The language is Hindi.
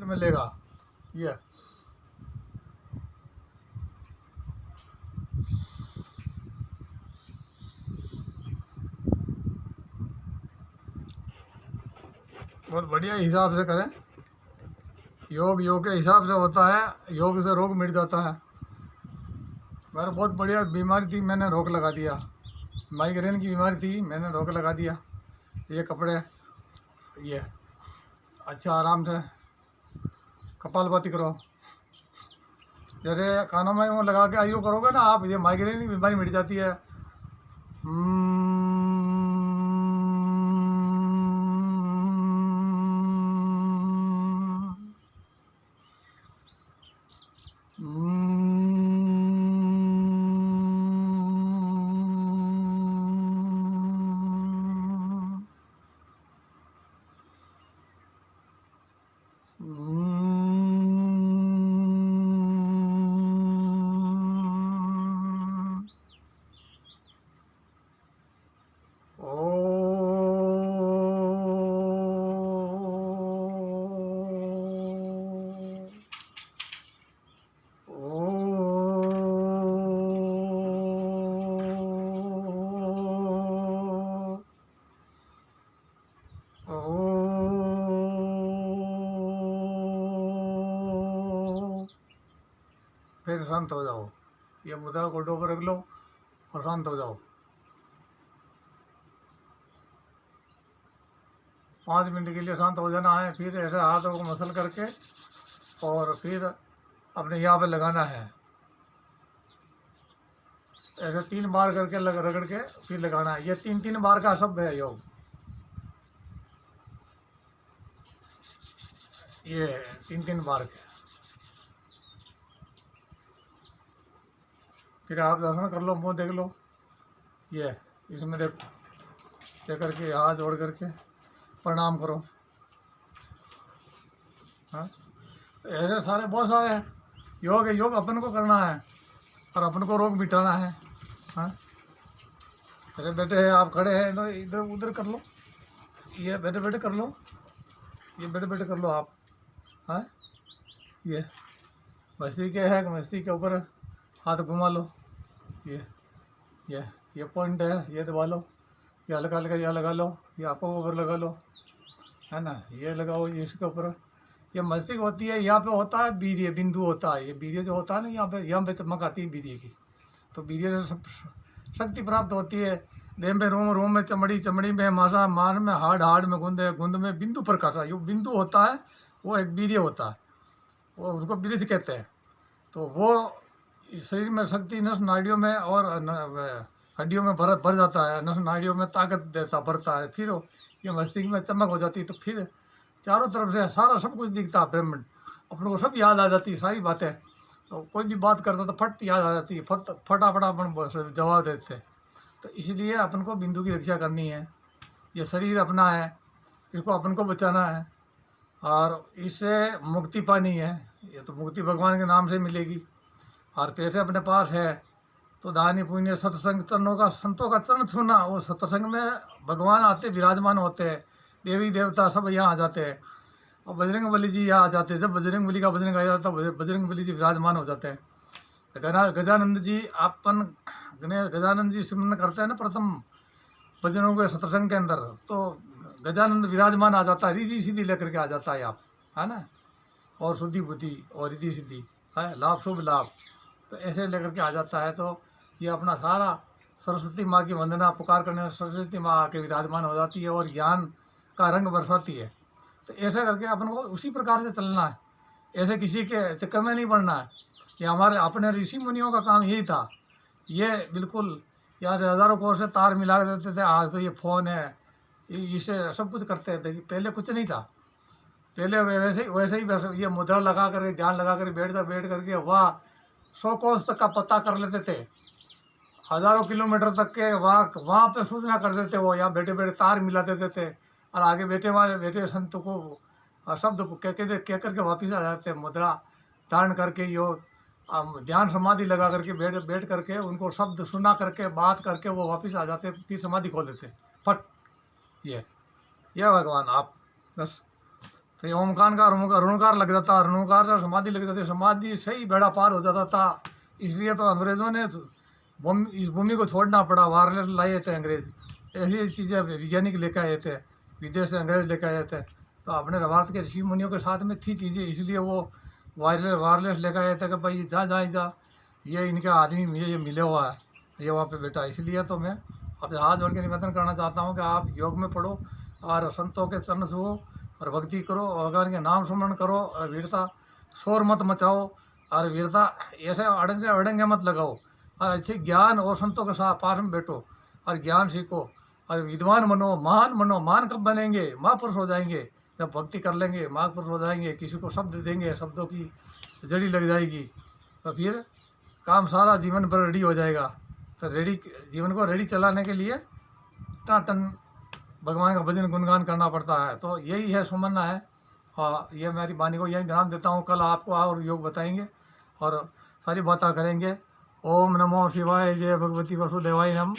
मिलेगा। ये बहुत बढ़िया हिसाब से करें। योग योग के हिसाब से होता है, योग से रोग मिट जाता है। मेरा बहुत बढ़िया बीमारी थी, मैंने रोक लगा दिया। माइग्रेन की बीमारी थी, मैंने रोक लगा दिया। ये कपड़े, ये अच्छा आराम से कपालभाति करो। जैसे कानों में वो लगा के आयु करोगे ना आप, ये माइग्रेन की बीमारी मिट जाती है। फिर शांत हो जाओ। ये मुद्रा को डोब रख लो और शांत हो जाओ। 5 मिनट के लिए शांत हो जाना है। फिर ऐसे हाथों को मसल करके और फिर अपने यहाँ पे लगाना है। ऐसे 3 बार करके रगड़ के फिर लगाना है। ये 3-3 बार का शब्द है योग। ये 3-3 बार के। फिर आप दर्शन कर लो, मुँह देख लो। ये इसमें देखो, देख करके हाथ जोड़ करके प्रणाम करो। हाँ, ऐसे सारे बहुत सारे हैं योग है। योग अपन को करना है और अपन को रोग मिटाना है। हाँ, अरे बेटे आप खड़े हैं तो इधर उधर कर लो। ये बैठे बैठे कर लो, ये बैठे बैठे कर लो आप। हाँ, ये मस्तिष्क है, मस्तिष्क के ऊपर हाथ घुमा लो। ये पॉइंट है, ये दबा लो। ये हल्का हल्का यहाँ लगा लो, ये आंखों के ऊपर लगा लो, है ना। ये लगाओ, ये इसके ऊपर। ये मस्तिष्क होती है, यहाँ पे होता है वीर्य बिंदु होता है। ये वीर्य जो होता है ना, यहाँ पे चमक आती है वीर्य की। तो वीर्य से शक्ति प्राप्त होती है। देह में रोम रोम में, चमड़ी चमड़ी में, मांस मांस में, हाड़ हाड़ में, गुंद गुंद में बिंदु प्रकाश है। जो बिंदु होता है वो एक वीर्य होता है, वो उसको बीज कहते हैं। तो वो शरीर में शक्ति नस नाड़ियों में और हड्डियों में भर जाता है। नस नाड़ियों में ताकत देता भरता है। फिर ये मस्तिष्क में चमक हो जाती है। तो फिर चारों तरफ से सारा सब कुछ दिखता है, ब्रह्मांड अपन को सब याद आ जाती है, सारी बातें। तो कोई भी बात करता तो फट याद आ जाती है, फटाफट अपन जवाब देते हैं। तो इसलिए अपन को बिंदु की रक्षा करनी है। ये शरीर अपना है, इसको अपन को बचाना है और इससे मुक्ति पानी है। ये तो मुक्ति भगवान के नाम से मिलेगी। और पैसे अपने पास है तो दानी पुण्य सत्संग चरणों का, संतों का चरण छूना। वो सत्संग में भगवान आते विराजमान होते हैं, देवी देवता सब यहाँ आ जाते हैं। और बजरंग बली जी यहाँ आ जाते हैं। जब बजरंग बली का भजन गाया जाता है तो बजरंग बली जी विराजमान हो जाते हैं। गजानंद जी अपन गजानंद जी सिमरन करते हैं ना प्रथम भजनों के सत्संग के अंदर, तो गजानंद विराजमान आ जाता है, रिद्धि सिद्धि लेकर के आ जाता है आप, है ना। और शुद्धि बुद्धि और रिद्धि सिद्धि है, लाभ शुभ लाभ, तो ऐसे लेकर के आ जाता है। तो ये अपना सारा सरस्वती माँ की वंदना पुकार करने सरस्वती माँ आके विराजमान हो जाती है और ज्ञान का रंग बरसाती है। तो ऐसा करके अपन को उसी प्रकार से चलना है, ऐसे किसी के चक्कर में नहीं पड़ना है। ये हमारे अपने ऋषि मुनियों का काम यही था। ये बिल्कुल यार हज़ारों कोस से तार मिला देते थे, आज तो ये फ़ोन है, इससे सब कुछ करते हैं। पहले कुछ नहीं था। पहले वैसे ही ये मुद्रा लगा कर, ध्यान लगा कर बैठ करके वाह 100 कोस तक का पता कर लेते थे। हज़ारों किलोमीटर तक के वहाँ पे सूचना कर देते। वो यहाँ बैठे बैठे तार मिला देते थे और आगे बैठे संत को शब्द कह करके वापिस आ जाते। मुद्रा धारण करके यो ध्यान समाधि लगा करके बैठ करके उनको शब्द सुना करके बात करके वो वापिस आ जाते, फिर समाधि खोल देते फट। ये भगवान आप बस। तो ये ओमकार का ऋणकार लग जाता, ऋणकार का समाधि लग जाती, समाधि से ही बेड़ा पार हो जाता था। इसलिए तो अंग्रेज़ों ने इस भूमि को छोड़ना पड़ा, वायरलेस लाए थे अंग्रेज़, ऐसी चीज़ें वैज्ञानिक लेकर आए थे, विदेश से अंग्रेज़ लेकर आए थे। तो अपने भारत के ऋषि मुनियों के साथ में थी चीज़ें, इसलिए वो वायरलेस लेकर आए थे कि भाई जा ये इनका आदमी ये मिले हुआ है, ये वहाँ पे बैठा। इसलिए तो मैं आपसे हाथ जोड़ के निवेदन करना चाहता हूँ कि आप योग में पढ़ो और संतों के चरण छुओ और भक्ति करो, भगवान के नाम स्मरण करो और वीरता शोर मत मचाओ और वीरता ऐसे अड़ंगे अड़ंगे मत लगाओ और अच्छे ज्ञान और संतों के साथ पास में बैठो और ज्ञान सीखो और विद्वान बनो, महान कब बनेंगे? महापुरुष हो जाएंगे जब भक्ति कर लेंगे, महापुरुष हो जाएंगे। किसी को शब्द देंगे, शब्दों की जड़ी लग जाएगी, तो फिर काम सारा जीवन पर रेडी हो जाएगा। तो रेडी जीवन को रेडी चलाने के लिए टन भगवान का भजन गुणगान करना पड़ता है। तो यही है सुमनना है। हाँ, ये मेरी वाणी को यही विराम देता हूँ। कल आपको और योग बताएंगे और सारी बातें करेंगे। ओम नमो शिवाय, जय भगवती वसुदेवाय नमः।